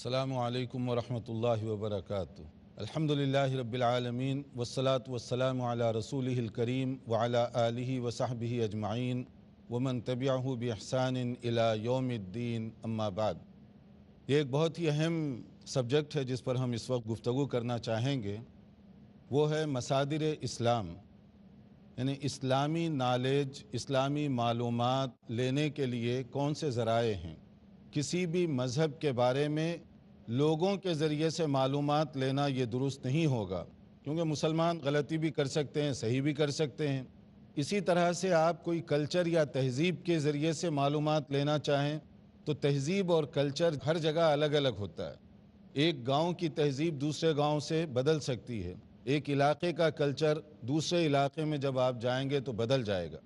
السلام علیکم ورحمۃ اللہ وبرکاتہ۔ الحمدللہ رب العالمین والصلاة والسلام علی رسولہ الکریم وعلی آلہ وصحبہ اجمعین ومن تبعہ بإحسان الی یوم الدین، اما بعد۔ یہ ایک بہت ہی اہم سبجیکٹ ہے جس پر ہم اس وقت گفتگو کرنا چاہیں گے، وہ ہے مصادر اسلام، یعنی اسلامی نالج، اسلامی معلومات لینے کے لیے کون سے ذرائع ہیں۔ کسی بھی مذہب کے بارے میں لوگوں کے ذریعے سے معلومات لینا یہ درست نہیں ہوگا، کیونکہ مسلمان غلطی بھی کر سکتے ہیں، صحیح بھی کر سکتے ہیں۔ اسی طرح سے آپ کوئی کلچر یا تہذیب کے ذریعے سے معلومات لینا چاہیں تو تہذیب اور کلچر ہر جگہ الگ الگ ہوتا ہے۔ ایک گاؤں کی تہذیب دوسرے گاؤں سے بدل سکتی ہے، ایک علاقے کا کلچر دوسرے علاقے میں جب آپ جائیں گے تو بدل جائے گا،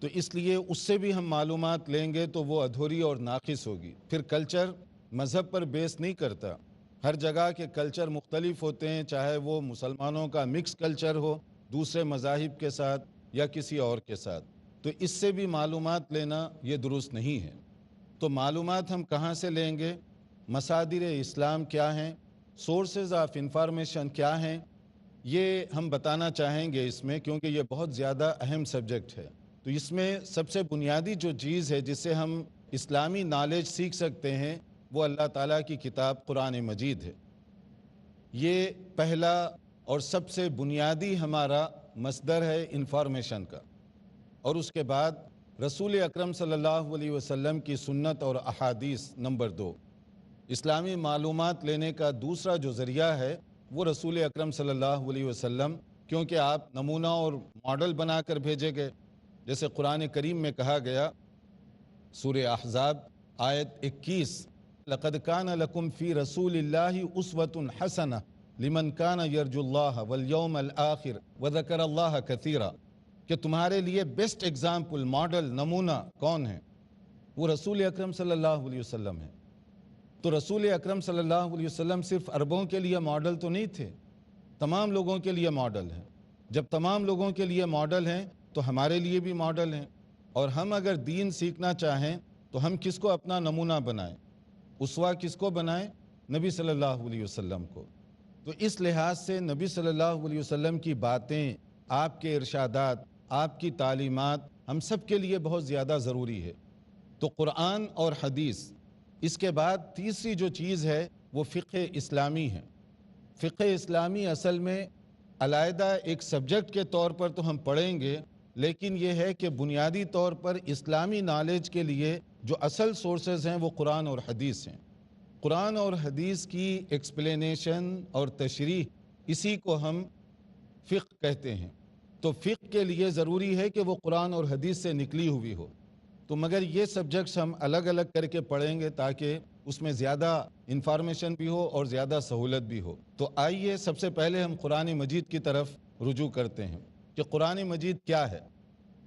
تو اس لیے اس سے بھی ہم معلومات لیں گے تو وہ ادھوری اور ناقص ہوگی۔ پھر کلچر مذہب پر بیس نہیں کرتا، ہر جگہ کے کلچر مختلف ہوتے ہیں، چاہے وہ مسلمانوں کا مکس کلچر ہو دوسرے مذاہب کے ساتھ یا کسی اور کے ساتھ، تو اس سے بھی معلومات لینا یہ درست نہیں ہے۔ تو معلومات ہم کہاں سے لیں گے؟ مصادر اسلام کیا ہیں، سورسز آف انفارمیشن کیا ہیں، یہ ہم بتانا چاہیں گے اس میں، کیونکہ یہ بہت زیادہ اہم سبجیکٹ ہے۔ تو اس میں سب سے بنیادی جو چیز ہے جس سے ہم اسلامی نالج سیکھ سکتے ہیں وہ اللہ تعالیٰ کی کتاب قرآن مجید ہے۔ یہ پہلا اور سب سے بنیادی ہمارا مصدر ہے انفارمیشن کا، اور اس کے بعد رسول اکرم صلی اللہ علیہ وسلم کی سنت اور احادیث نمبر 2۔ اسلامی معلومات لینے کا دوسرا جو ذریعہ ہے وہ رسول اکرم صلی اللہ علیہ وسلم، کیونکہ آپ نمونہ اور ماڈل بنا کر بھیجے گئے۔ جیسے قرآن کریم میں کہا گیا، سورہ احزاب آیت 21، لَقَدْ كَانَ لَكُمْ فِي رَسُولِ اللَّهِ أُسْوَةٌ حَسَنَةٌ لِمَنْ كَانَ يَرْجُو اللَّهَ وَالْيَوْمَ الْآخِرَ وَذَكَرَ اللَّهَ كَثِيرًا، کہ تمہارے لیے بیسٹ ایگزامپل، ماڈل، نمونہ کون ہے؟ وہ رسول اکرم صلی اللہ علیہ وسلم ہے۔ تو رسول اکرم صلی اللہ علیہ وسلم صرف عربوں کے لیے ماڈل تو نہیں تھے، تمام لوگوں کے لیے ماڈل ہیں۔ جب تمام لوگوں کے لیے ماڈل ہیں تو ہمارے لیے بھی ماڈل ہیں، اور ہم اگر دین سیکھنا چاہیں تو ہم کس کو اپنا نمونہ بنائیں، اسوہ کس کو بنائیں؟ نبی صلی اللہ علیہ وسلم کو۔ تو اس لحاظ سے نبی صلی اللہ علیہ وسلم کی باتیں، آپ کے ارشادات، آپ کی تعلیمات ہم سب کے لیے بہت زیادہ ضروری ہے۔ تو قرآن اور حدیث، اس کے بعد تیسری جو چیز ہے وہ فقہ اسلامی ہے۔ فقہ اسلامی اصل میں علیحدہ ایک سبجیکٹ کے طور پر تو ہم پڑھیں گے، لیکن یہ ہے کہ بنیادی طور پر اسلامی نالج کے لیے جو اصل سورسز ہیں وہ قرآن اور حدیث ہیں۔ قرآن اور حدیث کی ایکسپلینیشن اور تشریح، اسی کو ہم فقہ کہتے ہیں۔ تو فقہ کے لیے ضروری ہے کہ وہ قرآن اور حدیث سے نکلی ہوئی ہو، تو مگر یہ سبجیکٹس ہم الگ الگ کر کے پڑھیں گے تاکہ اس میں زیادہ انفارمیشن بھی ہو اور زیادہ سہولت بھی ہو۔ تو آئیے سب سے پہلے ہم قرآن مجید کی طرف رجوع کرتے ہیں کہ قرآن مجید کیا ہے۔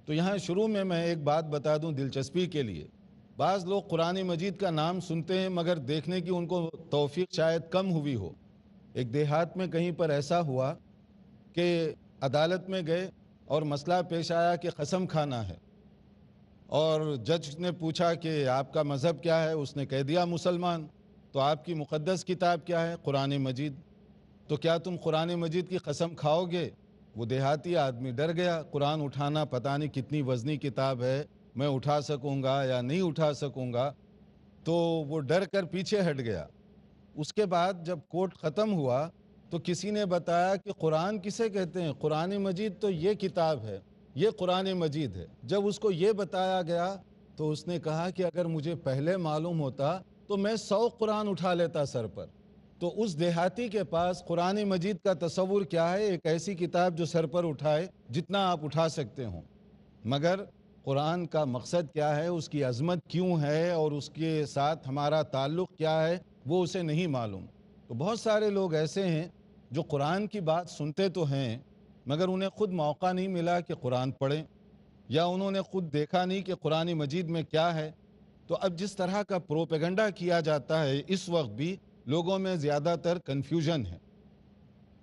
تو یہاں شروع میں ایک بات بتا دوں دلچسپی کے لیے، بعض لوگ قرآن مجید کا نام سنتے ہیں مگر دیکھنے کی ان کو توفیق شاید کم ہوئی ہو۔ ایک دیہات میں کہیں پر ایسا ہوا کہ عدالت میں گئے اور مسئلہ پیش آیا کہ قسم کھانا ہے، اور جج نے پوچھا کہ آپ کا مذہب کیا ہے؟ اس نے کہہ دیا مسلمان۔ تو آپ کی مقدس کتاب کیا ہے؟ قرآن مجید۔ تو کیا تم قرآن مجید کی قسم کھاؤ گے؟ وہ دیہاتی آدمی ڈر گیا، قرآن اٹھانا پتہ نہیں کتنی وزنی کتاب ہے، میں اٹھا سکوں گا یا نہیں اٹھا سکوں گا، تو وہ ڈر کر پیچھے ہٹ گیا۔ اس کے بعد جب کورٹ ختم ہوا تو کسی نے بتایا کہ قرآن کسے کہتے ہیں؟ قرآن مجید تو یہ کتاب ہے، یہ قرآن مجید ہے۔ جب اس کو یہ بتایا گیا تو اس نے کہا کہ اگر مجھے پہلے معلوم ہوتا تو میں 100 قرآن اٹھا لیتا سر پر۔ تو اس دیہاتی کے پاس قرآن مجید کا تصور کیا ہے؟ ایک ایسی کتاب جو سر پر اٹھائے جتنا آپ اٹھا سکتے ہوں، مگر قرآن کا مقصد کیا ہے، اس کی عظمت کیوں ہے اور اس کے ساتھ ہمارا تعلق کیا ہے، وہ اسے نہیں معلوم۔ تو بہت سارے لوگ ایسے ہیں جو قرآن کی بات سنتے تو ہیں مگر انہیں خود موقع نہیں ملا کہ قرآن پڑھیں، یا انہوں نے خود دیکھا نہیں کہ قرآن مجید میں کیا ہے۔ تو اب جس طرح کا پروپیگنڈا کیا جاتا ہے اس وقت بھی لوگوں میں زیادہ تر کنفیوژن ہے۔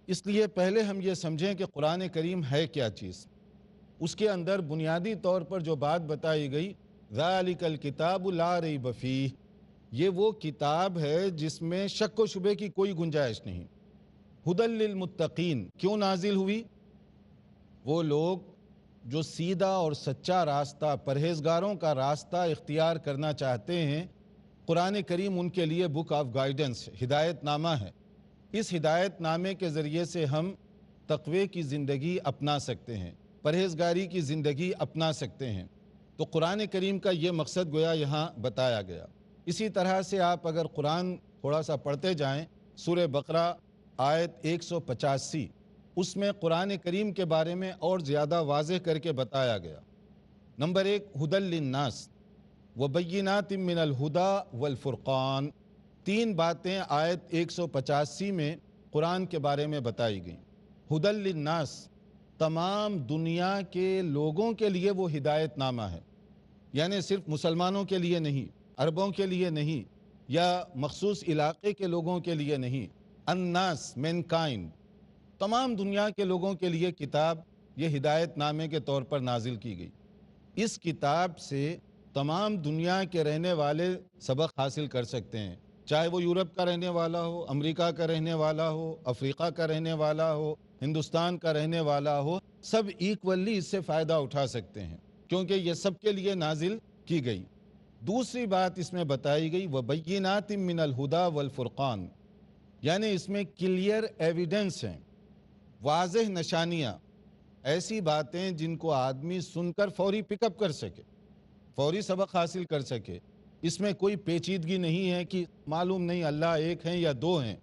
اس لیے پہلے ہم یہ سمجھیں کہ قرآن کریم ہے کیا چیز۔ اس کے اندر بنیادی طور پر جو بات بتائی گئی، ذَلِكَ الْكِتَابُ لَا رَيْبَ فِيهِ، یہ وہ کتاب ہے جس میں شک و شبے کی کوئی گنجائش نہیں۔ ہدی للمتقین کیوں نازل ہوئی؟ وہ لوگ جو سیدھا اور سچا راستہ، پرہیزگاروں کا راستہ اختیار کرنا چاہتے ہیں، قرآن کریم ان کے لیے بک آف گائیڈنس، ہدایت نامہ ہے۔ اس ہدایت نامے کے ذریعے سے ہم تقوی کی زندگی اپنا سکتے ہیں، پرہیزگاری کی زندگی اپنا سکتے ہیں۔ تو قرآن کریم کا یہ مقصد گویا یہاں بتایا گیا۔ اسی طرح سے آپ اگر قرآن تھوڑا سا پڑھتے جائیں، سورہ بقرہ آیت 185، اس میں قرآن کریم کے بارے میں اور زیادہ واضح کر کے بتایا گیا۔ نمبر 1 ہدی للناس وبینات من الہدی والفرقان، 3 باتیں آیت 185 میں قرآن کے بارے میں بتائی گئیں۔ ہدی للناس، تمام دنیا کے لوگوں کے لیے وہ ہدایت نامہ ہے، یعنی صرف مسلمانوں کے لیے نہیں، عربوں کے لیے نہیں، یا مخصوص علاقے کے لوگوں کے لیے نہیں۔ الناس، مینکائنڈ، تمام دنیا کے لوگوں کے لیے کتاب یہ ہدایت نامے کے طور پر نازل کی گئی۔ اس کتاب سے تمام دنیا کے رہنے والے سبق حاصل کر سکتے ہیں، چاہے وہ یورپ کا رہنے والا ہو، امریکہ کا رہنے والا ہو، افریقہ کا رہنے والا ہو، ہندوستان کا رہنے والا ہو، سب ایکولی اس سے فائدہ اٹھا سکتے ہیں، کیونکہ یہ سب کے لیے نازل کی گئی۔ دوسری بات اس میں بتائی گئی وَبَيِّنَاتٍ مِّنَ الْهُدَى وَالْفُرْقَانِ، یعنی اس میں کلیئر ایویڈنس ہیں، واضح نشانیاں، ایسی باتیں جن کو آدمی سن کر فوری پک اپ کر سکے، فوری سبق حاصل کر سکے۔ اس میں کوئی پیچیدگی نہیں ہے کہ معلوم نہیں اللہ ایک ہیں یا دو ہیں،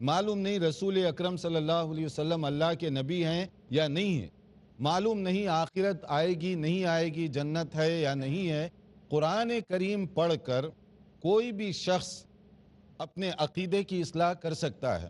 معلوم نہیں رسول اکرم صلی اللہ علیہ وسلم اللہ کے نبی ہیں یا نہیں ہیں، معلوم نہیں آخرت آئے گی نہیں آئے گی، جنت ہے یا نہیں ہے۔ قرآن کریم پڑھ کر کوئی بھی شخص اپنے عقیدے کی اصلاح کر سکتا ہے۔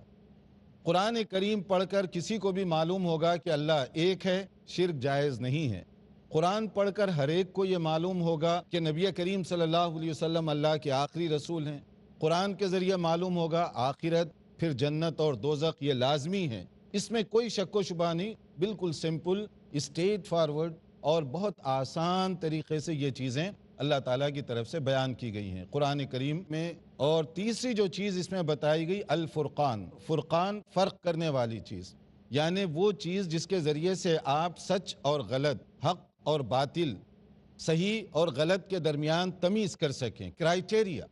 قرآن کریم پڑھ کر کسی کو بھی معلوم ہوگا کہ اللہ ایک ہے، شرک جائز نہیں ہے۔ قرآن پڑھ کر ہر ایک کو یہ معلوم ہوگا کہ نبی کریم صلی اللہ علیہ وسلم اللہ کے آخری رسول ہیں۔ قرآن کے ذریعے معلوم ہوگا آخرت، پھر جنت اور دوزخ یہ لازمی ہے، اس میں کوئی شک و شبہ نہیں، بالکل سمپل، اسٹریٹ فارورڈ اور بہت آسان طریقے سے یہ چیزیں اللہ تعالیٰ کی طرف سے بیان کی گئی ہیں قرآن کریم میں۔ اور تیسری جو چیز اس میں بتائی گئی الفرقان، فرقان فرق کرنے والی چیز، یعنی وہ چیز جس کے ذریعے سے آپ سچ اور غلط، حق اور باطل، صحیح اور غلط کے درمیان تمیز کر سکیں۔ کرائیٹیریا،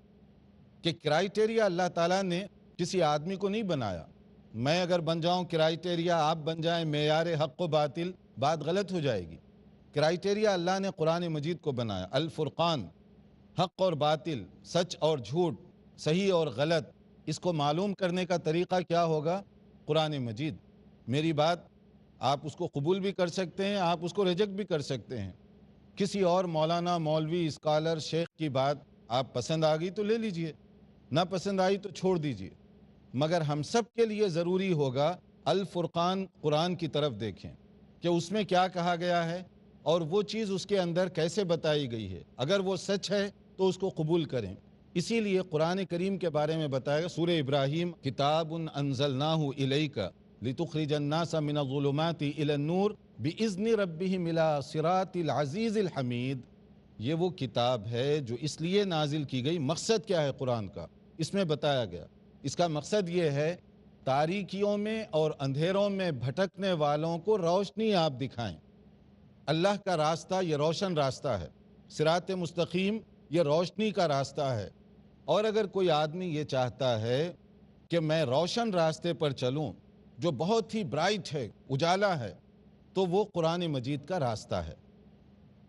کہ کرائیٹیریا اللہ تعالیٰ نے کسی آدمی کو نہیں بنایا۔ میں اگر بن جاؤں کرائیٹیریا، آپ بن جائیں معیار حق و باطل، بات غلط ہو جائے گی۔ کرائیٹیریا اللہ نے قرآن مجید کو بنایا، الفرقان، حق اور باطل، سچ اور جھوٹ، صحیح اور غلط، اس کو معلوم کرنے کا طریقہ کیا ہوگا؟ قرآن مجید۔ میری بات آپ اس کو قبول بھی کر سکتے ہیں، آپ اس کو ریجیکٹ بھی کر سکتے ہیں۔ کسی اور مولانا، مولوی، اسکالر، شیخ کی بات آپ پسند آ گئی تو لے لیجئے، نہ پسند آئی تو چھوڑ دیجئے، مگر ہم سب کے لیے ضروری ہوگا الفرقان قرآن کی طرف دیکھیں کہ اس میں کیا کہا گیا ہے اور وہ چیز اس کے اندر کیسے بتائی گئی ہے۔ اگر وہ سچ ہے تو اس کو قبول کریں۔ اسی لیے قرآن کریم کے بارے میں بتایا گیا سورہ ابراہیم، کتاب انزلناہ الیک لتخرج الناس من الظلمات الی النور باذن ربہم الی صراط العزیز الحمید۔ یہ وہ کتاب ہے جو اس لیے نازل کی گئی۔ مقصد کیا ہے قرآن کا؟ اس میں بتایا گیا۔ اس کا مقصد یہ ہے تاریکیوں میں اور اندھیروں میں بھٹکنے والوں کو روشنی آپ دکھائیں۔ اللہ کا راستہ یہ روشن راستہ ہے، صراط مستقیم یہ روشنی کا راستہ ہے۔ اور اگر کوئی آدمی یہ چاہتا ہے کہ میں روشن راستے پر چلوں جو بہت ہی برائٹ ہے، اجالا ہے، تو وہ قرآن مجید کا راستہ ہے۔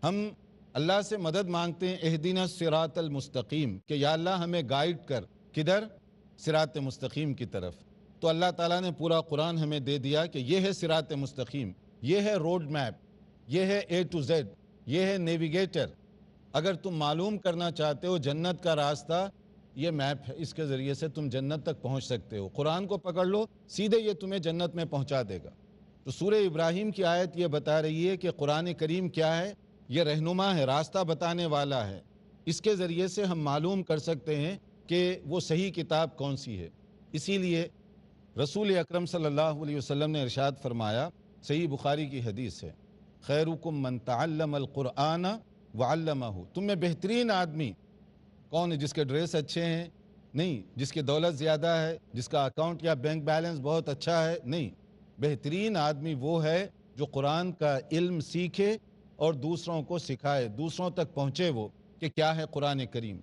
ہم اللہ سے مدد مانگتے ہیں اہدنا الصراط المستقیم، کہ یا اللہ ہمیں گائیڈ کر، کدھر؟ صراط مستقیم کی طرف۔ تو اللہ تعالیٰ نے پورا قرآن ہمیں دے دیا کہ یہ ہے صراط مستقیم، یہ ہے روڈ میپ، یہ ہے A to Z، یہ ہے نیویگیٹر۔ اگر تم معلوم کرنا چاہتے ہو جنت کا راستہ، یہ میپ ہے، اس کے ذریعے سے تم جنت تک پہنچ سکتے ہو۔ قرآن کو پکڑ لو، سیدھے یہ تمہیں جنت میں پہنچا دے گا۔ تو سورہ ابراہیم کی آیت یہ بتا رہی ہے کہ قرآن کریم کیا ہے؟ یہ رہنما ہے، راستہ بتانے والا ہے۔ اس کے ذریعے سے ہم معلوم کر سکتے ہیں کہ وہ صحیح کتاب کون سی ہے۔ اسی لیے رسول اکرم صلی اللہ علیہ وسلم نے ارشاد فرمایا، صحیح بخاری کی حدیث ہے، خیرکم من تعلم القرآن وعلمہ، تم میں بہترین آدمی کون ہے جس کے ڈریس اچھے ہیں؟ نہیں. جس کی دولت زیادہ ہے، جس کا اکاؤنٹ یا بینک بیلنس بہت اچھا ہے؟ نہیں. بہترین آدمی وہ ہے جو قرآن کا علم سیکھے اور دوسروں کو سکھائے، دوسروں تک پہنچے وہ کہ کیا ہے قرآن کریم.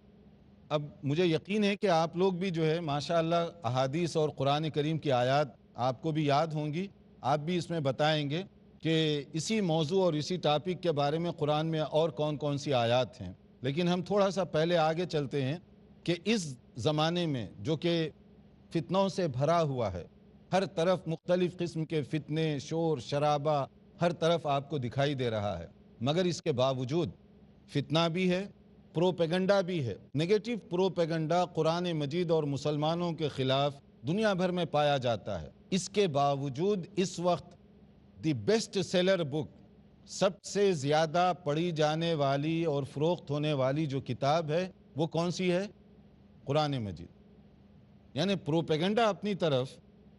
اب مجھے یقین ہے کہ آپ لوگ بھی جو ہے ماشاءاللہ احادیث اور قرآن کریم کی آیات آپ کو بھی یاد ہوں گی. آپ بھی اس میں بتائیں گے کہ اسی موضوع اور اسی ٹاپک کے بارے میں قرآن میں اور کون کون سی آیات ہیں. لیکن ہم تھوڑا سا پہلے آگے چلتے ہیں کہ اس زمانے میں جو کہ فتنوں سے بھرا ہوا ہے، ہر طرف مختلف قسم کے فتنے، شور شرابہ ہر طرف آپ کو دکھائی دے رہا ہے، مگر اس کے باوجود فتنہ بھی ہے، پروپیگنڈا بھی ہے. نیگیٹو پروپیگنڈا قرآن مجید اور مسلمانوں کے خلاف دنیا بھر میں پایا جاتا ہے. اس کے باوجود اس وقت دی بیسٹ سیلر بک، سب سے زیادہ پڑھی جانے والی اور فروخت ہونے والی جو کتاب ہے وہ کون سی ہے؟ قرآن مجید. یعنی پروپیگنڈا اپنی طرف،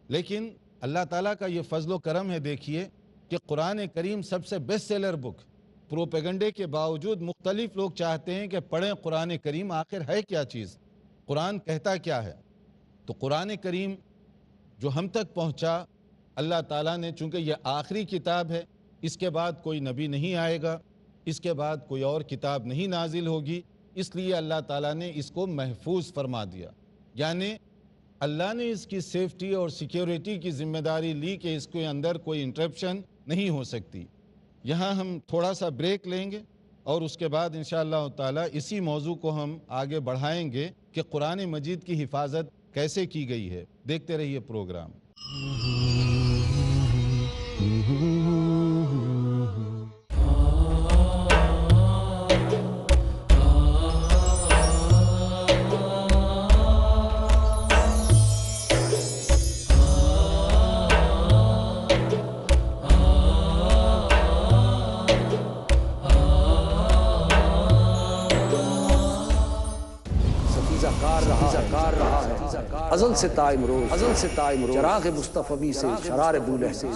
لیکن اللہ تعالیٰ کا یہ فضل و کرم ہے. دیکھیے کہ قرآن کریم سب سے بیسٹ سیلر بک، پروپیگنڈے کے باوجود مختلف لوگ چاہتے ہیں کہ پڑھیں قرآن کریم، آخر ہے کیا چیز، قرآن کہتا کیا ہے. تو قرآن کریم جو ہم تک پہنچا، اللہ تعالیٰ نے، چونکہ یہ آخری کتاب ہے، اس کے بعد کوئی نبی نہیں آئے گا، اس کے بعد کوئی اور کتاب نہیں نازل ہوگی، اس لیے اللہ تعالیٰ نے اس کو محفوظ فرما دیا. یعنی اللہ نے اس کی سیفٹی اور سیکیورٹی کی ذمہ داری لی کہ اس کے اندر کوئی انٹرپشن نہیں ہو سکتی. یہاں ہم تھوڑا سا بریک لیں گے اور اس کے بعد انشاءاللہ تعالیٰ اسی موضوع کو ہم آگے بڑھائیں گے کہ قرآن مجید کی حفاظت کیسے کی گئی ہے. دیکھتے رہیے پروگرام. ازل سے تا امروز چراغ مصطفی سے شرار بولہ سے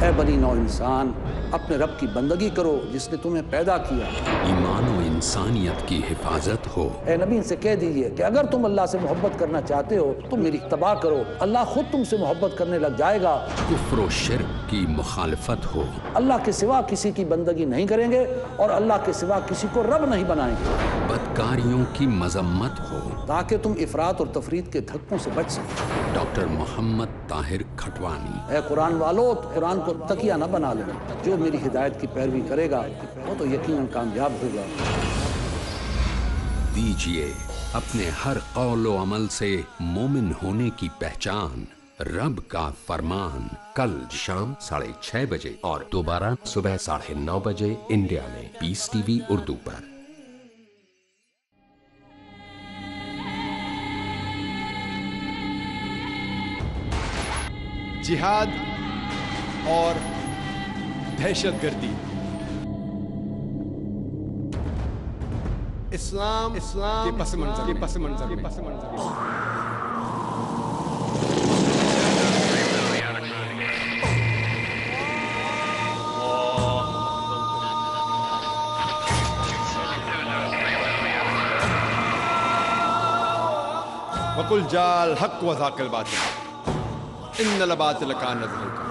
اے بنی نو انسان، اپنے رب کی بندگی کرو جس نے تمہیں پیدا کیا. ایمان و انسانیت کی حفاظت ہو. اے نبی ان سے کہہ دیجئے کہ اگر تم اللہ سے محبت کرنا چاہتے ہو تم میری اتباع کرو، اللہ خود تم سے محبت کرنے لگ جائے گا. کفر و شرک کی مخالفت ہو. اللہ کے سوا کسی کی بندگی نہیں کریں گے اور اللہ کے سوا کسی کو رب نہیں بنائیں گے. بدکاریوں کی مذمت ہو تاکہ تم افراط اور تفرید کے دھکوں سے بچ سکیں. ڈاکٹر محمد طاہر کھٹوانی. اے قرآن والو، قرآن کو تکیہ نہ بنا لینا. جو میری ہدایت کی پیروی کرے گا وہ تو یقیناً کامیاب ہوگا. دیجیے اپنے ہر قول و عمل سے مومن ہونے کی پہچان. رب کا فرمان، کل شام 6:30 بجے اور دوبارہ صبح 9:30 بجے انڈیا میں پیس ٹی وی اردو پر. جہاد اور دہشت گردی. اسلام کے پس منظر. وَقُلْ جَاءَ الْحَقُّ وَزَهَقَ الْبَاطِلُ ان الباطل کان زہوقا.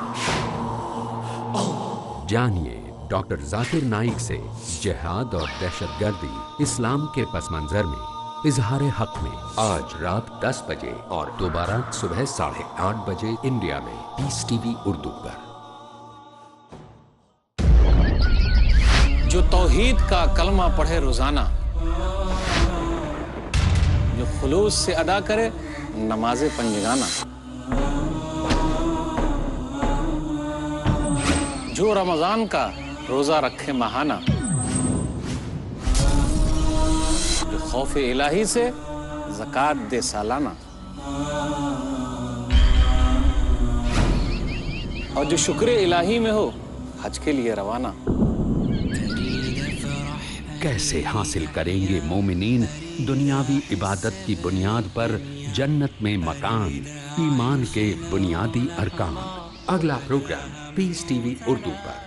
جانیے ڈاکٹر ذاکر نائک سے جہاد اور دہشت گردی اسلام کے پس منظر میں اظہار حق میں، آج رات 10 بجے اور دوبارہ صبح 8:30 بجے انڈیا میں پیس ٹی وی اردو پر. جو توحید کا کلمہ پڑھے روزانہ، جو خلوص سے ادا کرے نماز پنجگانہ، جو رمضان کا روزہ رکھے ماہانہ، جو خوف الہی سے زکوٰۃ دے سالانہ، اور جو شکر الہی میں ہو حج کے لیے روانہ. کیسے حاصل کریں گے مومنین دنیاوی عبادت کی بنیاد پر جنت میں مکان؟ ایمان کے بنیادی ارکان. اگلا پروگرام پیس ٹی وی اردو پر.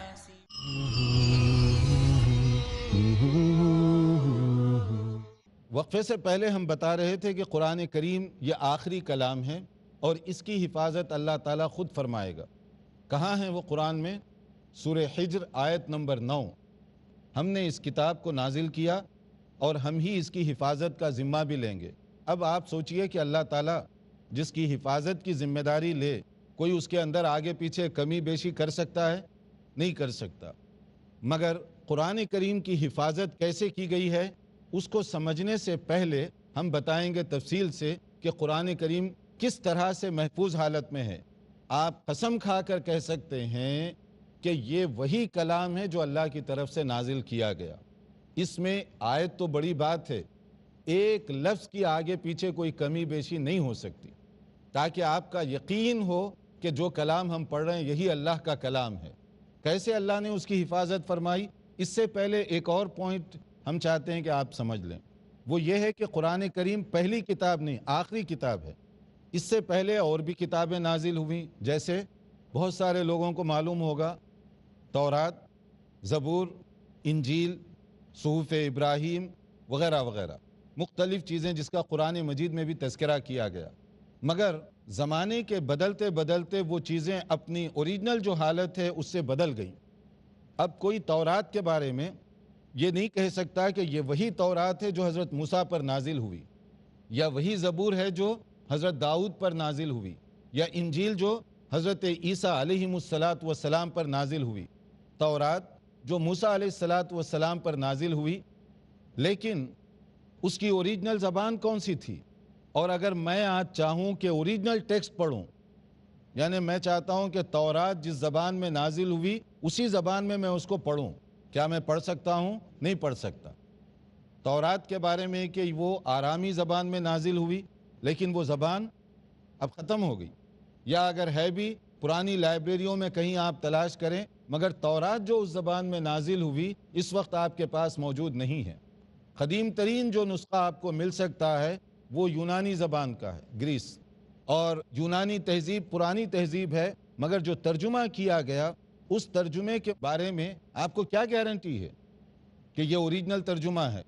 وقفے سے پہلے ہم بتا رہے تھے کہ قرآن کریم یہ آخری کلام ہے اور اس کی حفاظت اللہ تعالیٰ خود فرمائے گا۔ کہاں ہیں وہ قرآن میں؟ سورہ حجر آیت نمبر 9۔ ہم نے اس کتاب کو نازل کیا اور ہم ہی اس کی حفاظت کا ذمہ بھی لیں گے۔ اب آپ سوچئے کہ اللہ تعالیٰ جس کی حفاظت کی ذمہ داری لے، کوئی اس کے اندر آگے پیچھے کمی بیشی کر سکتا ہے؟ نہیں کر سکتا۔ مگر قرآن کریم کی حفاظت کیسے کی گئی ہے اس کو سمجھنے سے پہلے ہم بتائیں گے تفصیل سے کہ قرآن کریم کس طرح سے محفوظ حالت میں ہے۔ آپ قسم کھا کر کہہ سکتے ہیں کہ یہ وہی کلام ہے جو اللہ کی طرف سے نازل کیا گیا۔ اس میں آیت تو بڑی بات ہے، ایک لفظ کی آگے پیچھے کوئی کمی بیشی نہیں ہو سکتی، تاکہ آپ کا یقین ہو کہ جو کلام ہم پڑھ رہے ہیں یہی اللہ کا کلام ہے۔ کیسے اللہ نے اس کی حفاظت فرمائی؟ اس سے پہلے ایک اور پوائنٹ ہم چاہتے ہیں کہ آپ سمجھ لیں، وہ یہ ہے کہ قرآن کریم پہلی کتاب نہیں، آخری کتاب ہے۔ اس سے پہلے اور بھی کتابیں نازل ہوئیں، جیسے بہت سارے لوگوں کو معلوم ہوگا تورات، زبور، انجیل، صحف ابراہیم وغیرہ وغیرہ، مختلف چیزیں جس کا قرآن مجید میں بھی تذکرہ کیا گیا۔ مگر زمانے کے بدلتے بدلتے وہ چیزیں اپنی اوریجنل جو حالت ہے اس سے بدل گئیں۔ اب کوئی تورات کے بارے میں یہ نہیں کہہ سکتا کہ یہ وہی تورات ہے جو حضرت موسیٰ پر نازل ہوئی، یا وہی زبور ہے جو حضرت داؤد پر نازل ہوئی، یا انجیل جو حضرت عیسیٰ علیہ السلام پر نازل ہوئی، تورات جو موسیٰ علیہ السلام پر نازل ہوئی، لیکن اس کی اوریجنل زبان کون سی تھی؟ اور اگر میں آج چاہوں کہ اوریجنل ٹیکسٹ پڑھوں، یعنی میں چاہتا ہوں کہ تورات جس زبان میں نازل ہوئی اسی زبان میں اس کو پڑھوں، کیا میں پڑھ سکتا ہوں؟ نہیں پڑھ سکتا۔ تورات کے بارے میں کہ وہ آرامی زبان میں نازل ہوئی، لیکن وہ زبان اب ختم ہو گئی، یا اگر ہے بھی پرانی لائبریریوں میں کہیں آپ تلاش کریں، مگر تورات جو اس زبان میں نازل ہوئی اس وقت آپ کے پاس موجود نہیں ہے۔ قدیم ترین جو نسخہ آپ کو مل سکتا ہے وہ یونانی زبان کا ہے، گریس، اور یونانی تہذیب پرانی تہذیب ہے، مگر جو ترجمہ کیا گیا اس ترجمے کے بارے میں آپ کو کیا گارنٹی ہے کہ یہ اوریجنل ترجمہ ہے؟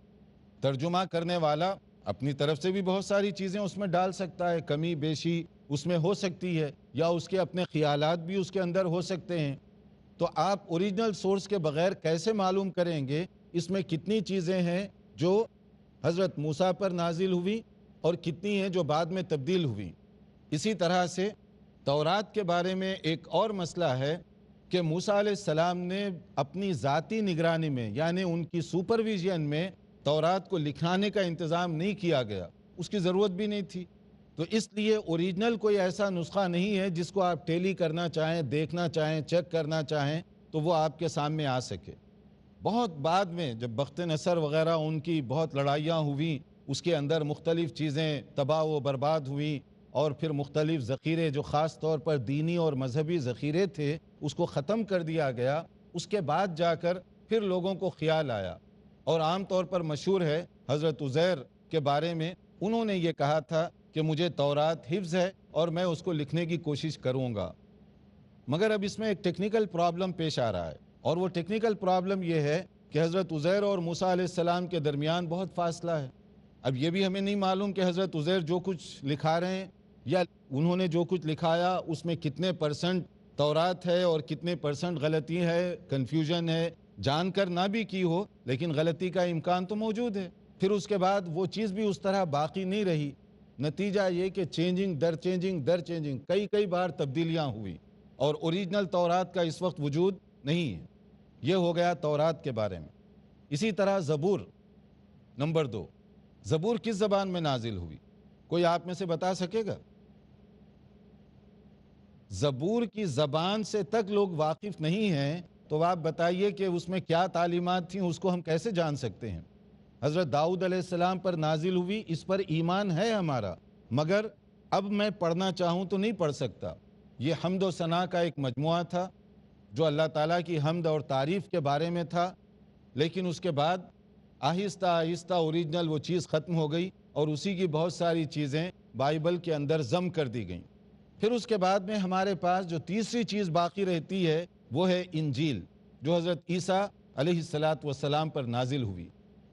ترجمہ کرنے والا اپنی طرف سے بھی بہت ساری چیزیں اس میں ڈال سکتا ہے، کمی بیشی اس میں ہو سکتی ہے، یا اس کے اپنے خیالات بھی اس کے اندر ہو سکتے ہیں۔ تو آپ اوریجنل سورس کے بغیر کیسے معلوم کریں گے اس میں کتنی چیزیں ہیں جو حضرت موسیٰ پر نازل ہوئی اور کتنی ہیں جو بعد میں تبدیل ہوئی؟ اسی طرح سے تورات کے بارے میں ایک اور مسئلہ ہے کہ موسیٰ علیہ السلام نے اپنی ذاتی نگرانی میں، یعنی ان کی سپرویژن میں تورات کو لکھانے کا انتظام نہیں کیا گیا، اس کی ضرورت بھی نہیں تھی۔ تو اس لیے اوریجنل کوئی ایسا نسخہ نہیں ہے جس کو آپ ٹیلی کرنا چاہیں، دیکھنا چاہیں، چیک کرنا چاہیں تو وہ آپ کے سامنے آ سکے۔ بہت بعد میں جب بخت نصر وغیرہ ان کی بہت لڑائیاں ہوئیں، اس کے اندر مختلف چیزیں تباہ و برباد ہوئیں، اور پھر مختلف ذخیرے جو خاص طور پر دینی اور مذہبی ذخیرے تھے اس کو ختم کر دیا گیا۔ اس کے بعد جا کر پھر لوگوں کو خیال آیا، اور عام طور پر مشہور ہے حضرت عزیر کے بارے میں، انہوں نے یہ کہا تھا کہ مجھے تورات حفظ ہے اور میں اس کو لکھنے کی کوشش کروں گا۔ مگر اب اس میں ایک ٹیکنیکل پرابلم پیش آ رہا ہے، اور وہ ٹیکنیکل پرابلم یہ ہے کہ حضرت عزیر اور موسیٰ علیہ السلام کے درمیان بہت فاصلہ ہے۔ اب یہ بھی ہمیں نہیں معلوم کہ حضرت عزیر جو کچھ لکھا رہے ہیں یا انہوں نے جو کچھ لکھایا اس میں کتنے پرسنٹ تورات ہے اور کتنے پرسنٹ غلطی ہے، کنفیوژن ہے، جان کر نہ بھی کی ہو لیکن غلطی کا امکان تو موجود ہے۔ پھر اس کے بعد وہ چیز بھی اس طرح باقی نہیں رہی، نتیجہ یہ کہ چینجنگ در چینجنگ کئی بار تبدیلیاں ہوئی، اور اوریجنل تورات کا اس وقت وجود نہیں ہے۔ یہ ہو گیا تورات کے بارے میں۔ اسی طرح زبور نمبر 2، زبور کس زبان میں نازل ہوئی؟ کوئی آپ میں سے بتا سکے گا؟ زبور کی زبان سے تک لوگ واقف نہیں ہیں، تو آپ بتائیے کہ اس میں کیا تعلیمات تھیں، اس کو ہم کیسے جان سکتے ہیں؟ حضرت داؤد علیہ السلام پر نازل ہوئی، اس پر ایمان ہے ہمارا، مگر اب میں پڑھنا چاہوں تو نہیں پڑھ سکتا۔ یہ حمد و ثنا کا ایک مجموعہ تھا جو اللہ تعالیٰ کی حمد اور تعریف کے بارے میں تھا، لیکن اس کے بعد آہستہ آہستہ اوریجنل وہ چیز ختم ہو گئی، اور اسی کی بہت ساری چیزیں بائبل کے اندر ضم کر دی گئیں۔ پھر اس کے بعد میں ہمارے پاس جو تیسری چیز باقی رہتی ہے وہ ہے انجیل، جو حضرت عیسیٰ علیہ السلام پر نازل ہوئی۔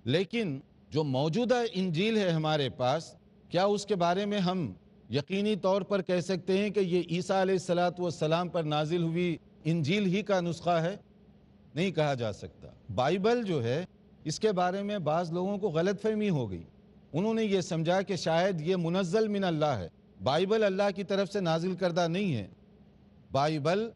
لیکن جو موجودہ انجیل ہے ہمارے پاس، کیا اس کے بارے میں ہم یقینی طور پر کہہ سکتے ہیں کہ یہ عیسیٰ علیہ السلام پر نازل ہوئی انجیل ہی کا نسخہ ہے؟ نہیں کہا جا سکتا۔ بائبل جو ہے اس کے بارے میں بعض لوگوں کو غلط فہمی ہو گئی، انہوں نے یہ سمجھا کہ شاید یہ منزل من اللہ ہے۔ بائبل اللہ کی طرف سے نازل کردہ نہیں ہے، بائبل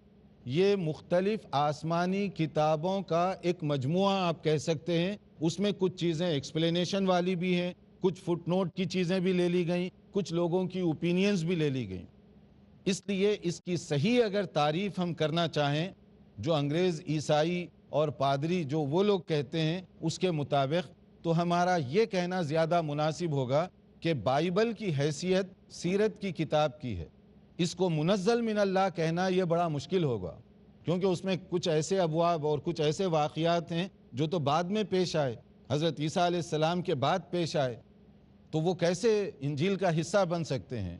یہ مختلف آسمانی کتابوں کا ایک مجموعہ آپ کہہ سکتے ہیں۔ اس میں کچھ چیزیں ایکسپلینیشن والی بھی ہیں، کچھ فٹ نوٹ کی چیزیں بھی لے لی گئیں، کچھ لوگوں کی اوپینینز بھی لے لی گئیں۔ اس لیے اس کی صحیح اگر تعریف ہم کرنا چاہیں، جو انگریز، عیسائی اور پادری جو وہ لوگ کہتے ہیں اس کے مطابق، تو ہمارا یہ کہنا زیادہ مناسب ہوگا کہ بائبل کی حیثیت سیرت کی کتاب کی ہے۔ اس کو منزل من اللہ کہنا یہ بڑا مشکل ہوگا، کیونکہ اس میں کچھ ایسے ابواب اور کچھ ایسے واقعات ہیں جو تو بعد میں پیش آئے، حضرت عیسیٰ علیہ السلام کے بعد پیش آئے، تو وہ کیسے انجیل کا حصہ بن سکتے ہیں؟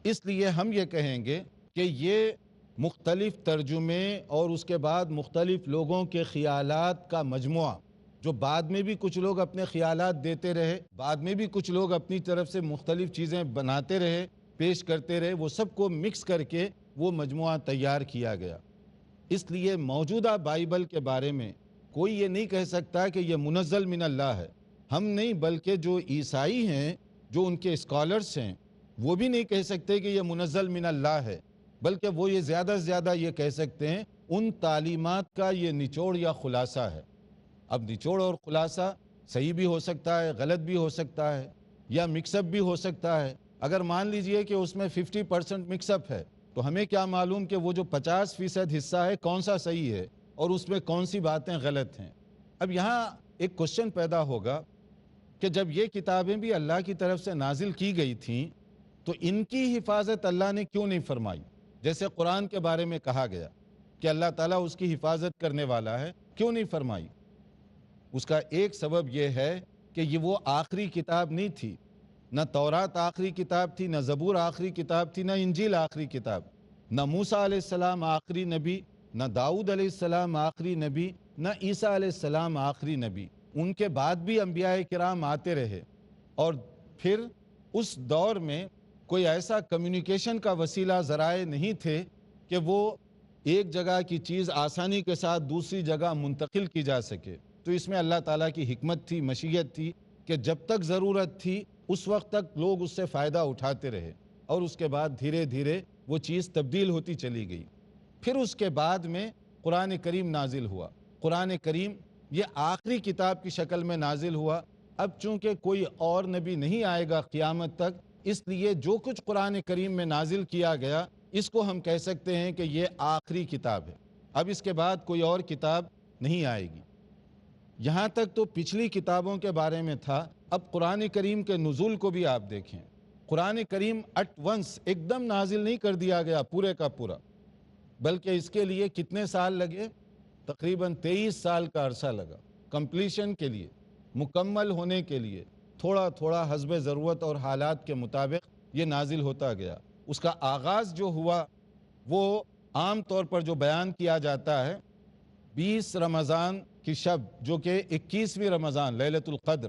اس لیے ہم یہ کہیں گے کہ یہ مختلف ترجمے اور اس کے بعد مختلف لوگوں کے خیالات کا مجموعہ، جو بعد میں بھی کچھ لوگ اپنے خیالات دیتے رہے، بعد میں بھی کچھ لوگ اپنی طرف سے مختلف چیزیں بناتے رہے، پیش کرتے رہے، وہ سب کو مکس کر کے وہ مجموعہ تیار کیا گیا۔ اس لیے موجودہ بائبل کے بارے میں کوئی یہ نہیں کہہ سکتا کہ یہ منزل من اللہ ہے۔ ہم نہیں، بلکہ جو عیسائی ہیں، جو ان کے اسکالرز ہیں، وہ بھی نہیں کہہ سکتے کہ یہ منزل من اللہ ہے، بلکہ وہ یہ زیادہ سے زیادہ یہ کہہ سکتے ہیں ان تعلیمات کا یہ نچوڑ یا خلاصہ ہے۔ اب نچوڑ اور خلاصہ صحیح بھی ہو سکتا ہے، غلط بھی ہو سکتا ہے، یا مکس اپ بھی ہو سکتا ہے۔ اگر مان لیجئے کہ اس میں 50% مکس اپ ہے، تو ہمیں کیا معلوم کہ وہ جو 50% حصہ ہے کون سا صحیح ہے اور اس میں کون سی باتیں غلط ہیں۔ اب یہاں ایک کوشچن پیدا ہوگا کہ جب یہ کتابیں بھی اللہ کی طرف سے نازل کی گئی تھیں تو ان کی حفاظت اللہ نے کیوں نہیں فرمائی؟ جیسے قرآن کے بارے میں کہا گیا کہ اللہ تعالیٰ اس کی حفاظت کرنے والا ہے، کیوں نہیں فرمائی؟ اس کا ایک سبب یہ ہے کہ یہ وہ آخری کتاب نہیں تھی، نہ تورات آخری کتاب تھی، نہ زبور آخری کتاب تھی، نہ انجیل آخری کتاب، نہ موسیٰ علیہ السلام آخری نبی، نہ داؤد علیہ السلام آخری نبی، نہ عیسیٰ علیہ السلام آخری نبی۔ ان کے بعد بھی انبیاء کرام آتے رہے، اور پھر اس دور میں کوئی ایسا کمیونیکیشن کا وسیلہ ذرائع نہیں تھے کہ وہ ایک جگہ کی چیز آسانی کے ساتھ دوسری جگہ منتقل کی جا سکے۔ تو اس میں اللہ تعالیٰ کی حکمت تھی، مشیت تھی کہ جب تک ضرورت تھی اس وقت تک لوگ اس سے فائدہ اٹھاتے رہے، اور اس کے بعد دھیرے دھیرے وہ چیز تبدیل ہوتی چلی گئی۔ پھر اس کے بعد میں قرآن کریم نازل ہوا۔ قرآن کریم یہ آخری کتاب کی شکل میں نازل ہوا۔ اب چونکہ کوئی اور نبی نہیں آئے گا قیامت تک، اس لیے جو کچھ قرآن کریم میں نازل کیا گیا اس کو ہم کہہ سکتے ہیں کہ یہ آخری کتاب ہے۔ اب اس کے بعد کوئی اور کتاب نہیں آئے گی۔ یہاں تک تو پچھلی کتابوں کے بارے میں تھا، اب قرآن کریم کے نزول کو بھی آپ دیکھیں۔ قرآن کریم ایٹ ونس ایک دم نازل نہیں کر دیا گیا پورے کا پورا، بلکہ اس کے لیے کتنے سال لگے؟ تقریباً 23 سال کا عرصہ لگا کمپلیشن کے لیے، مکمل ہونے کے لیے۔ تھوڑا تھوڑا حسب ضرورت اور حالات کے مطابق یہ نازل ہوتا گیا۔ اس کا آغاز جو ہوا وہ عام طور پر جو بیان کیا جاتا ہے 20 رمضان کی شب، جو کہ 21ویں رمضان لیلۃ القدر،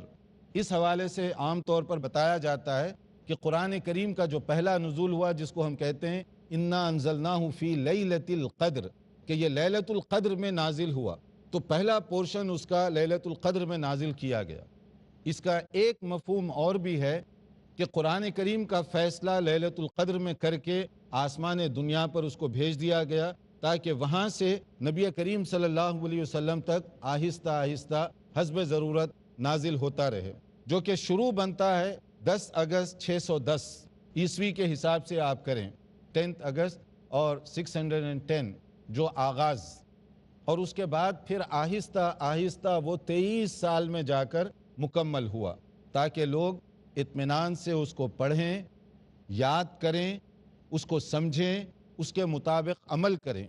اس حوالے سے عام طور پر بتایا جاتا ہے کہ قرآن کریم کا جو پہلا نزول ہوا، جس کو ہم کہتے ہیں انا انزلناہ فی لیلۃ القدر، کہ یہ لیلۃ القدر میں نازل ہوا، تو پہلا پورشن اس کا لیلۃ القدر میں نازل کیا گیا۔ اس کا ایک مفہوم اور بھی ہے کہ قرآن کریم کا فیصلہ لیلۃ القدر میں کر کے آسمان دنیا پر اس کو بھیج دیا گیا، تاکہ وہاں سے نبی کریم صلی اللہ علیہ وسلم تک آہستہ آہستہ حسب ضرورت نازل ہوتا رہے، جو کہ شروع بنتا ہے 10 اگست 610 عیسوی کے حساب سے آپ کریں، 10 اگست اور 610 جو آغاز، اور اس کے بعد پھر آہستہ آہستہ وہ 23 سال میں جا کر مکمل ہوا، تاکہ لوگ اطمینان سے اس کو پڑھیں، یاد کریں، اس کو سمجھیں، اس کے مطابق عمل کریں۔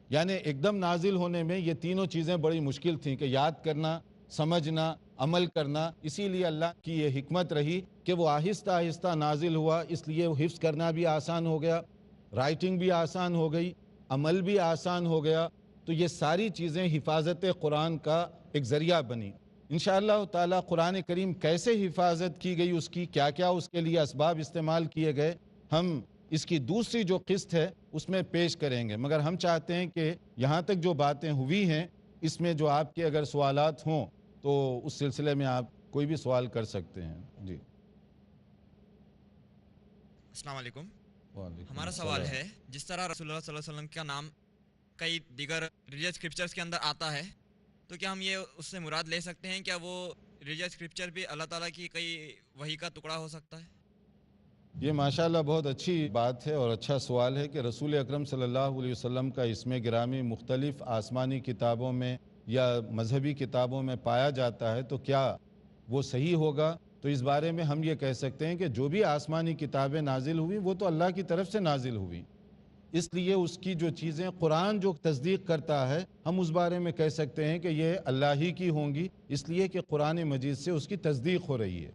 یعنی ایک دم نازل ہونے میں یہ تینوں چیزیں بڑی مشکل تھیں کہ یاد کرنا، سمجھنا، عمل کرنا۔ اسی لیے اللہ کی یہ حکمت رہی کہ وہ آہستہ آہستہ نازل ہوا، اس لیے حفظ کرنا بھی آسان ہو گیا، رائٹنگ بھی آسان ہو گئی، عمل بھی آسان ہو گیا۔ تو یہ ساری چیزیں حفاظت قرآن کا ایک ذریعہ بنی۔ انشاءاللہ تعالی قرآن کریم کیسے حفاظت کی گئی اس کی، کیا کیا اس کے لیے اسباب استعمال کیے گئے، ہم اس کی دوسری جو قسط ہے اس میں پیش کریں گے، مگر ہم چاہتے ہیں کہ یہاں تک جو باتیں ہوئی ہیں اس میں جو آپ کے اگر سوالات ہوں تو اس سلسلے میں آپ کوئی بھی سوال کر سکتے ہیں. جی السلام علیکم. وعلیکم ہمارا السلام. سوال ہے، جس طرح رسول اللہ صلی اللہ علیہ وسلم کا نام کئی دیگر ریلیجس اسکرپچرز کے اندر آتا ہے، تو کیا ہم یہ اس سے مراد لے سکتے ہیں کیا وہ ریلیجس اسکرپچر بھی اللہ تعالیٰ کی کئی وحی کا ٹکڑا ہو سکتا ہے؟ یہ ماشاءاللہ بہت اچھی بات ہے اور اچھا سوال ہے کہ رسول اکرم صلی اللہ علیہ وسلم کا اسم گرامی مختلف آسمانی کتابوں میں یا مذہبی کتابوں میں پایا جاتا ہے، تو کیا وہ صحیح ہوگا؟ تو اس بارے میں ہم یہ کہہ سکتے ہیں کہ جو بھی آسمانی کتابیں نازل ہوئی وہ تو اللہ کی طرف سے نازل ہوئی، اس لیے اس کی جو چیزیں قرآن جو تصدیق کرتا ہے ہم اس بارے میں کہہ سکتے ہیں کہ یہ اللہ ہی کی ہوں گی، اس لیے کہ قرآن مجید سے اس کی تصدیق ہو رہی ہے.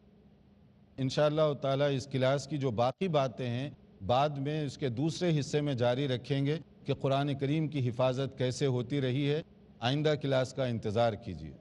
انشاءاللہ تعالی اس کلاس کی جو باقی باتیں ہیں بعد میں اس کے دوسرے حصے میں جاری رکھیں گے کہ قرآن کریم کی حفاظت کیسے ہوتی رہی ہے. آئندہ کلاس کا انتظار کیجیے.